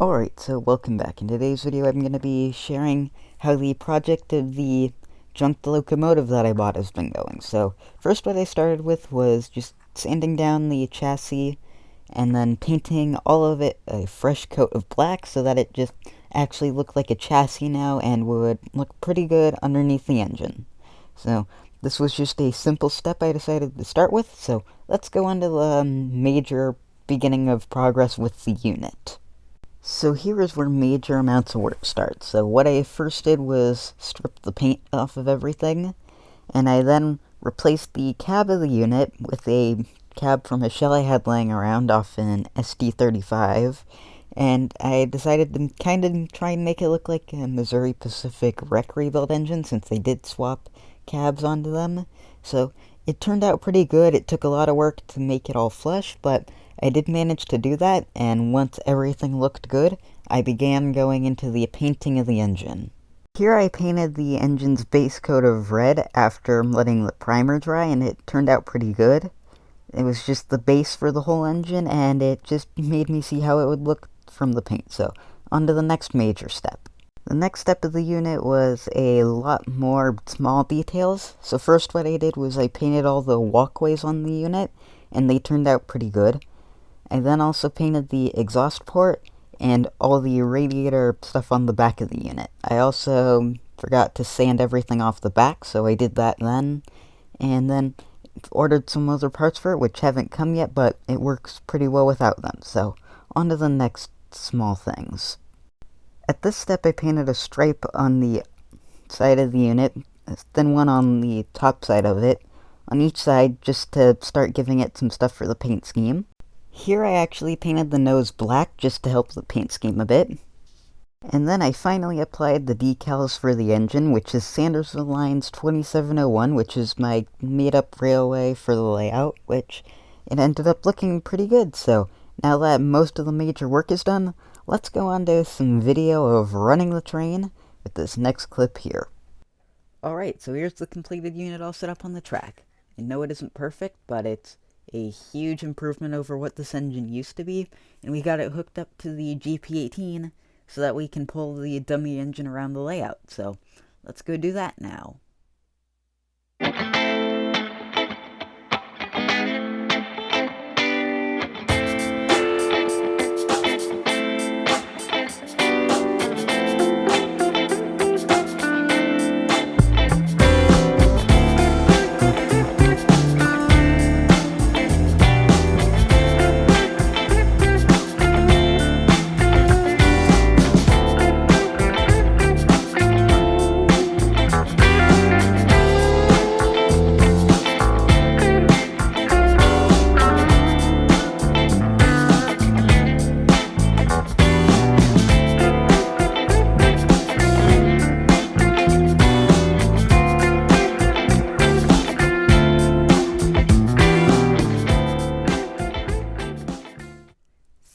Alright, so welcome back. In today's video I'm going to be sharing how the project of the junked locomotive that I bought has been going. So, first what I started with was just sanding down the chassis and then painting all of it a fresh coat of black so that it just actually looked like a chassis now and would look pretty good underneath the engine. So, this was just a simple step I decided to start with, so let's go on to the major beginning of progress with the unit. So here is where major amounts of work starts. So what I first did was strip the paint off of everything, and I then replaced the cab of the unit with a cab from a shell I had laying around off an SD35, and I decided to kind of try and make it look like a Missouri Pacific wreck rebuild engine since they did swap cabs onto them. So it turned out pretty good. It took a lot of work to make it all flush, but I did manage to do that, and once everything looked good, I began going into the painting of the engine. Here I painted the engine's base coat of red after letting the primer dry, and it turned out pretty good. It was just the base for the whole engine, and it just made me see how it would look from the paint, so on to the next major step. The next step of the unit was a lot more small details. So first what I did was I painted all the walkways on the unit, and they turned out pretty good. I then also painted the exhaust port and all the radiator stuff on the back of the unit. I also forgot to sand everything off the back, so I did that then. And then ordered some other parts for it, which haven't come yet, but it works pretty well without them. So on to the next small things. At this step, I painted a stripe on the side of the unit, then one on the top side of it, on each side, just to start giving it some stuff for the paint scheme. Here I actually painted the nose black just to help the paint scheme a bit. And then I finally applied the decals for the engine, which is Sanders Lines 2701, which is my made-up railway for the layout, which it ended up looking pretty good. So now that most of the major work is done, let's go on to some video of running the train with this next clip here. Alright, so here's the completed unit all set up on the track. I know it isn't perfect, but it's a huge improvement over what this engine used to be, and we got it hooked up to the GP18 so that we can pull the dummy engine around the layout. So let's go do that now.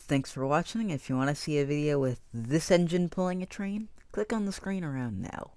Thanks for watching. If you want to see a video with this engine pulling a train, click on the screen around now.